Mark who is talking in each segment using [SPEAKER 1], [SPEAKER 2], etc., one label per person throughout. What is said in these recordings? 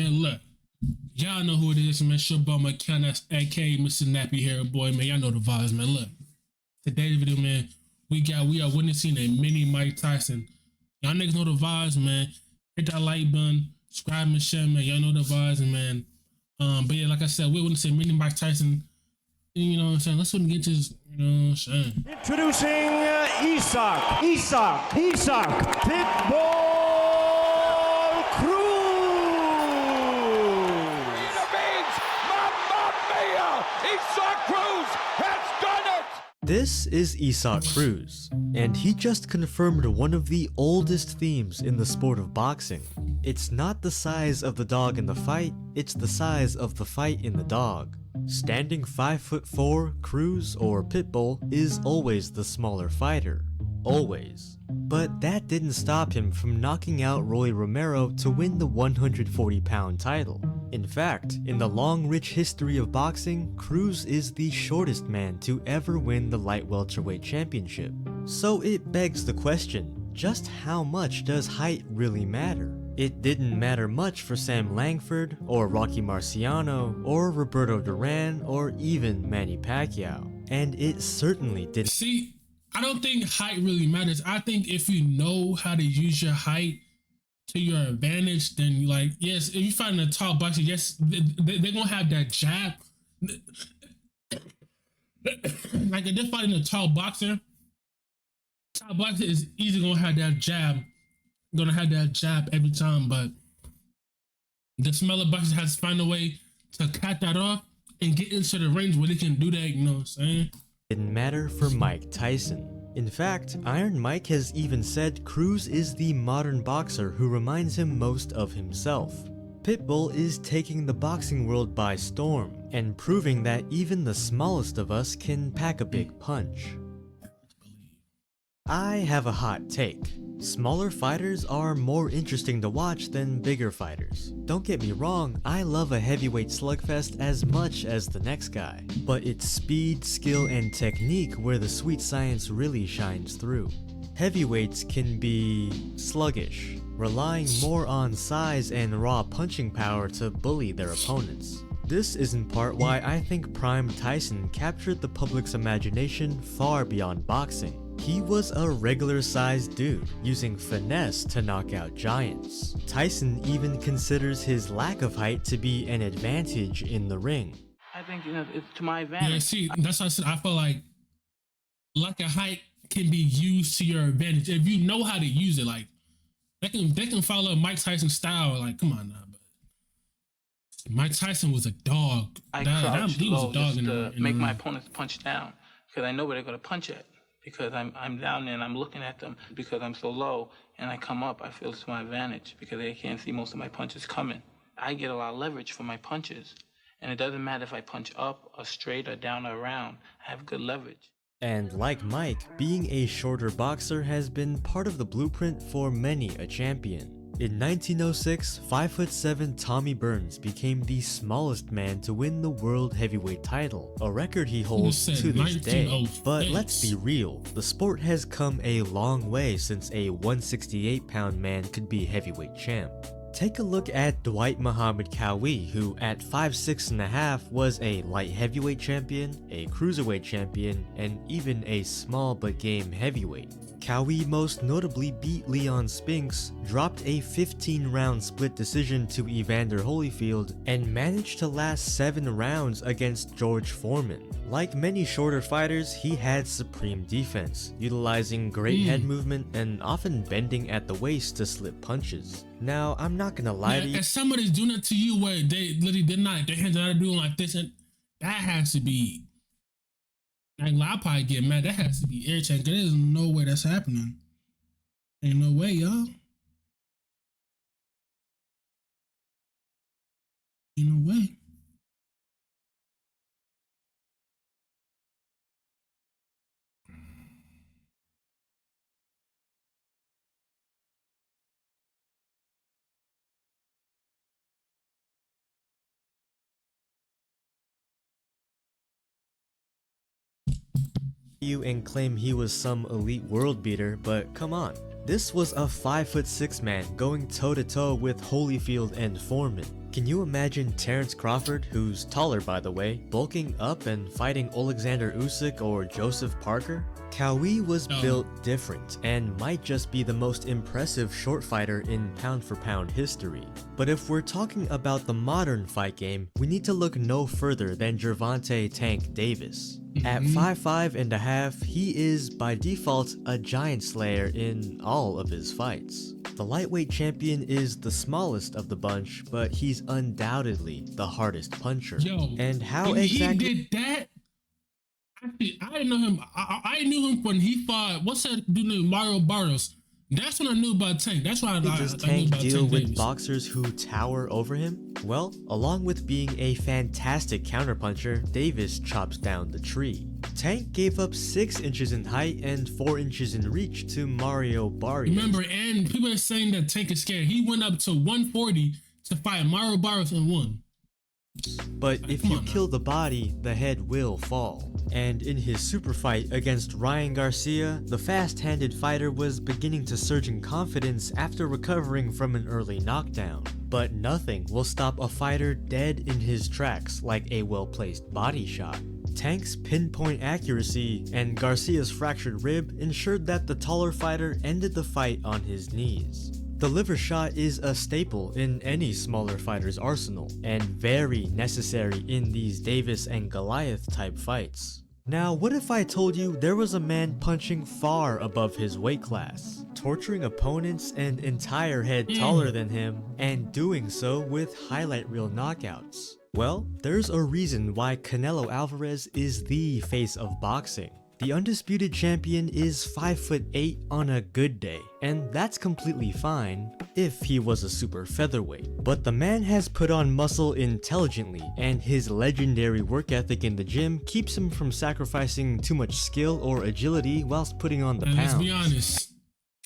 [SPEAKER 1] Man, look, y'all know who it is, man. It's your boy Mickal, that's aka Mr. Nappy Hair Boy, man. Y'all know the vibes, man. Look, today's video, man, we are witnessing a mini Mike Tyson. Y'all niggas know the vibes, man. Hit that like button, subscribe and share, man. Y'all know the vibes, man. But yeah, like I said, we're witnessing mini Mike Tyson. You know what I'm saying? Let's get to this, you know what I'm saying?
[SPEAKER 2] Introducing Isak Pitbull Cruz.
[SPEAKER 3] Mamma mia! Isak Cruz has done it!
[SPEAKER 4] This is Isak Cruz, and he just confirmed one of the oldest themes in the sport of boxing. It's not the size of the dog in the fight, it's the size of the fight in the dog. Standing 5'4", Cruz or Pitbull is always the smaller fighter. Always. But that didn't stop him from knocking out Roy Romero to win the 140-pound title. In fact, in the long rich history of boxing, Cruz is the shortest man to ever win the light welterweight championship. So it begs the question, just how much does height really matter? It didn't matter much for Sam Langford, or Rocky Marciano, or Roberto Duran, or even Manny Pacquiao. And it certainly didn't.
[SPEAKER 1] See, I don't think height really matters. I think if you know how to use your height to your advantage, then like, yes, if you fight in a tall boxer, yes, they're gonna have that jab. Like if they're fighting a tall boxer is easily gonna have that jab, every time, but the smaller boxers has to find a way to cut that off and get into the range where they can do that, you know what I'm saying?
[SPEAKER 4] Didn't matter for Mike Tyson. In fact, Iron Mike has even said Cruz is the modern boxer who reminds him most of himself. Pitbull is taking the boxing world by storm and proving that even the smallest of us can pack a big punch. I have a hot take. Smaller fighters are more interesting to watch than bigger fighters. Don't get me wrong, I love a heavyweight slugfest as much as the next guy. But it's speed, skill, and technique where the sweet science really shines through. Heavyweights can be sluggish, relying more on size and raw punching power to bully their opponents. This is in part why I think Prime Tyson captured the public's imagination far beyond boxing. He was a regular-sized dude, using finesse to knock out giants. Tyson even considers his lack of height to be an advantage in the ring.
[SPEAKER 5] I think, it's to my advantage.
[SPEAKER 1] Yeah, see, that's why I said I feel like a height can be used to your advantage if you know how to use it. Like they can follow Mike Tyson's style. Like, come on now, but Mike Tyson was a dog.
[SPEAKER 5] I crouch
[SPEAKER 1] he was
[SPEAKER 5] low
[SPEAKER 1] a dog
[SPEAKER 5] just to make my
[SPEAKER 1] ring.
[SPEAKER 5] opponents punch down because I know where they're gonna punch at. Because I'm down there and I'm looking at them because I'm so low, and I come up, I feel it's to my advantage because they can't see most of my punches coming. I get a lot of leverage for my punches, and it doesn't matter if I punch up or straight or down or around. I have good leverage.
[SPEAKER 4] And like Mike, being a shorter boxer has been part of the blueprint for many a champion. In 1906, 5'7" Tommy Burns became the smallest man to win the world heavyweight title, a record he holds to this day. But let's be real, the sport has come a long way since a 168-pound man could be heavyweight champ. Take a look at Dwight Muhammad Cowie, who at 5'6.5" was a light heavyweight champion, a cruiserweight champion, and even a small but game heavyweight. Cowie most notably beat Leon Spinks, dropped a 15-round split decision to Evander Holyfield, and managed to last 7 rounds against George Foreman. Like many shorter fighters, he had supreme defense, utilizing great head movement and often bending at the waist to slip punches. Now, I'm not gonna lie to you.
[SPEAKER 1] If somebody's doing it to you where they literally their hands are not doing like this, and that has to be, like, I'll probably get mad. That has to be irritating because there's no way that's happening. Ain't no way, y'all. Ain't no way.
[SPEAKER 4] You and claim he was some elite world beater, but come on. This was a 5'6" man going toe-to-toe with Holyfield and Foreman. Can you imagine Terrence Crawford, who's taller by the way, bulking up and fighting Alexander Usyk or Joseph Parker? Cowie was built different and might just be the most impressive short fighter in pound-for-pound history. But if we're talking about the modern fight game, we need to look no further than Gervonta "Tank" Davis. At 5'5½", he is, by default, a giant slayer in all of his fights. The lightweight champion is the smallest of the bunch, but he's undoubtedly the hardest puncher.
[SPEAKER 1] Yo,
[SPEAKER 4] and how
[SPEAKER 1] he
[SPEAKER 4] exactly
[SPEAKER 1] did that? Actually, I didn't know him. I knew him when he fought. What's that dude named Mario Barrios? That's when I knew about Tank. That's why
[SPEAKER 4] does
[SPEAKER 1] I knew
[SPEAKER 4] Tank
[SPEAKER 1] about
[SPEAKER 4] deal
[SPEAKER 1] Tank
[SPEAKER 4] with
[SPEAKER 1] Davis.
[SPEAKER 4] boxers who tower over him? Well, along with being a fantastic counterpuncher, Davis chops down the tree. Tank gave up 6 inches in height and 4 inches in reach to Mario Barrios.
[SPEAKER 1] Remember, and people are saying that Tank is scared. He went up to 140 to fight Mario Barrios and won.
[SPEAKER 4] But if you kill the body, the head will fall. And in his super fight against Ryan Garcia, the fast-handed fighter was beginning to surge in confidence after recovering from an early knockdown. But nothing will stop a fighter dead in his tracks like a well-placed body shot. Tank's pinpoint accuracy and Garcia's fractured rib ensured that the taller fighter ended the fight on his knees. The liver shot is a staple in any smaller fighter's arsenal, and very necessary in these Davis and Goliath type fights. Now, what if I told you there was a man punching far above his weight class, torturing opponents an entire head taller than him, and doing so with highlight reel knockouts? Well, there's a reason why Canelo Alvarez is the face of boxing. The undisputed champion is 5'8" on a good day, and that's completely fine if he was a super featherweight. But the man has put on muscle intelligently, and his legendary work ethic in the gym keeps him from sacrificing too much skill or agility whilst putting on the
[SPEAKER 1] And
[SPEAKER 4] pounds.
[SPEAKER 1] let's be honest,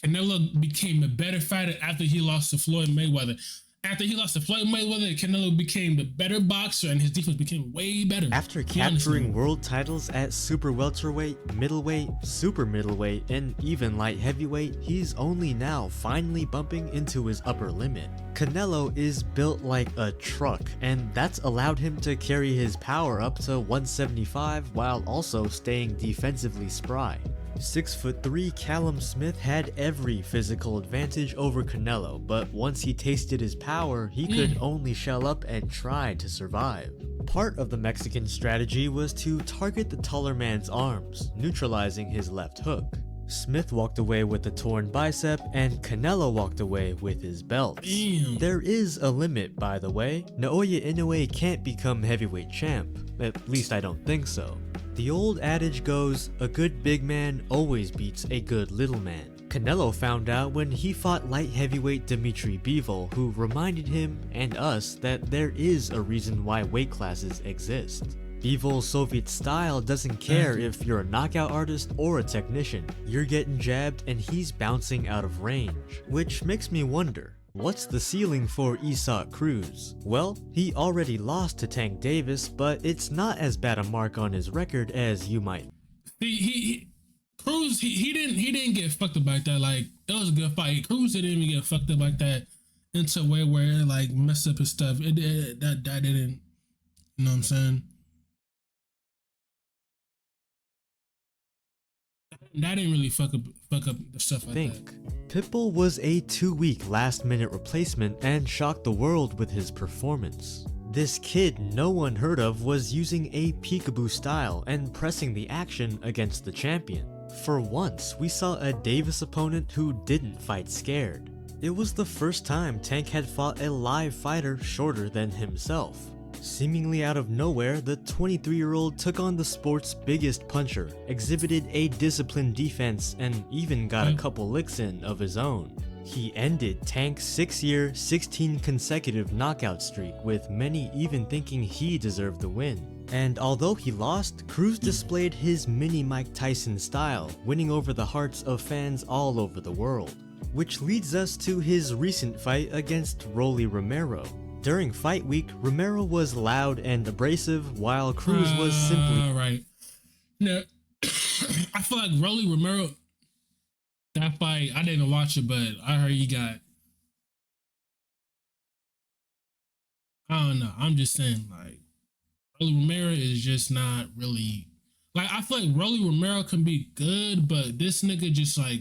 [SPEAKER 1] Canelo became a better fighter after he lost to Floyd Mayweather. After he lost to Floyd Mayweather, Canelo became the better boxer and his defense became way better.
[SPEAKER 4] After capturing world titles at super welterweight, middleweight, super middleweight, and even light heavyweight, he's only now finally bumping into his upper limit. Canelo is built like a truck, and that's allowed him to carry his power up to 175 while also staying defensively spry. 6'3" Callum Smith had every physical advantage over Canelo, but once he tasted his power, he could only shell up and try to survive. Part of the Mexican strategy was to target the taller man's arms, neutralizing his left hook. Smith walked away with a torn bicep, and Canelo walked away with his belts.
[SPEAKER 1] Damn.
[SPEAKER 4] There is a limit, by the way. Naoya Inoue can't become heavyweight champ. At least I don't think so. The old adage goes, a good big man always beats a good little man. Canelo found out when he fought light heavyweight Dmitry Bivol, who reminded him and us that there is a reason why weight classes exist. Bivol's Soviet style doesn't care if you're a knockout artist or a technician. You're getting jabbed and he's bouncing out of range. Which makes me wonder, what's the ceiling for Isaac Cruz? Well, he already lost to Tank Davis, but it's not as bad a mark on his record as you might.
[SPEAKER 1] Cruz, he didn't get fucked up like that. Like, it was a good fight. Cruz didn't even get fucked up like that into a way where it like messed up his stuff. That didn't, you know what I'm saying? That didn't really fuck up the stuff like that.
[SPEAKER 4] Pitbull was a 2-week last-minute replacement and shocked the world with his performance. This kid no one heard of was using a peekaboo style and pressing the action against the champion. For once, we saw a Davis opponent who didn't fight scared. It was the first time Tank had fought a live fighter shorter than himself. Seemingly out of nowhere, the 23-year-old took on the sport's biggest puncher, exhibited a disciplined defense, and even got a couple licks in of his own. He ended Tank's 6-year, 16 consecutive knockout streak, with many even thinking he deserved the win. And although he lost, Cruz displayed his mini Mike Tyson style, winning over the hearts of fans all over the world. Which leads us to his recent fight against Rolly Romero. During fight week, Romero was loud and abrasive, while Cruz was simply...
[SPEAKER 1] Right. No, I feel like Rolly Romero, that fight, I didn't watch it, but I heard he got I don't know. I'm just saying, like, Rolly Romero is just not really like. I feel like Rolly Romero can be good, but this nigga just like,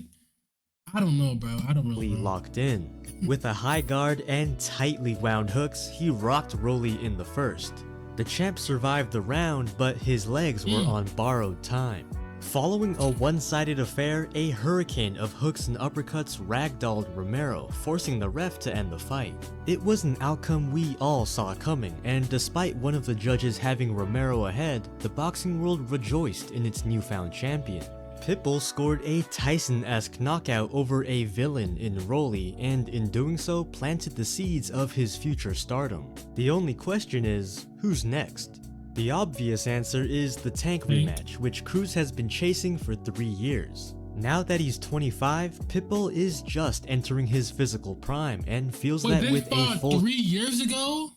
[SPEAKER 1] I don't know, bro. I don't really know.
[SPEAKER 4] Locked in. With a high guard and tightly wound hooks, he rocked Rolly in the first. The champ survived the round, but his legs were on borrowed time. Following a one-sided affair, a hurricane of hooks and uppercuts ragdolled Romero, forcing the ref to end the fight. It was an outcome we all saw coming, and despite one of the judges having Romero ahead, the boxing world rejoiced in its newfound champion. Pitbull scored a Tyson-esque knockout over a villain in Rolly, and in doing so planted the seeds of his future stardom. The only question is, who's next? The obvious answer is the Tank rematch, which Cruz has been chasing for 3 years. Now that he's 25, Pitbull is just entering his physical prime and feels that with a full
[SPEAKER 1] 3 years ago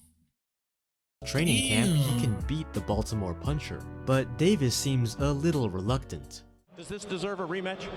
[SPEAKER 4] training camp, he can beat the Baltimore Puncher. But Davis seems a little reluctant.
[SPEAKER 2] Does this deserve a rematch?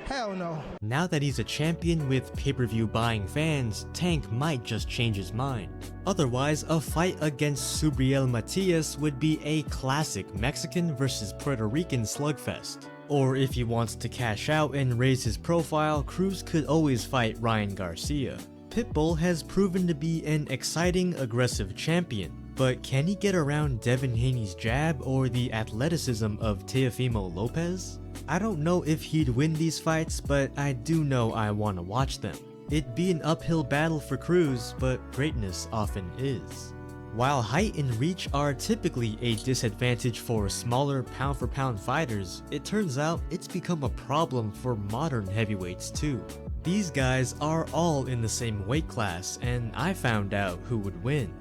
[SPEAKER 6] Hell no.
[SPEAKER 4] Now that he's a champion with pay-per-view buying fans, Tank might just change his mind. Otherwise, a fight against Subriel Matias would be a classic Mexican versus Puerto Rican slugfest. Or if he wants to cash out and raise his profile, Cruz could always fight Ryan Garcia. Pitbull has proven to be an exciting, aggressive champion, but can he get around Devin Haney's jab or the athleticism of Teofimo Lopez? I don't know if he'd win these fights, but I do know I want to watch them. It'd be an uphill battle for Cruz, but greatness often is. While height and reach are typically a disadvantage for smaller pound-for-pound fighters, it turns out it's become a problem for modern heavyweights too. These guys are all in the same weight class, and I found out who would win.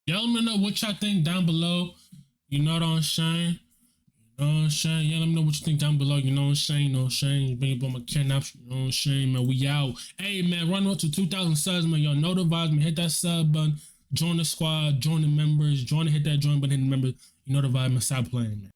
[SPEAKER 1] Y'all let me know what y'all think down below. You know what I'm saying? You know what I'm saying? Yeah, let me know what you think down below. You know what I'm saying? You know what I'm saying? Bring up on my Canelo. You know what I'm saying, man? We out. Hey, man, run up to 2,000 subs, man. Y'all know the vibes, man. Hit that sub button. Join the squad. Join the members. Hit that join button. Hit the members. You know the vibe, man. Stop playing, man.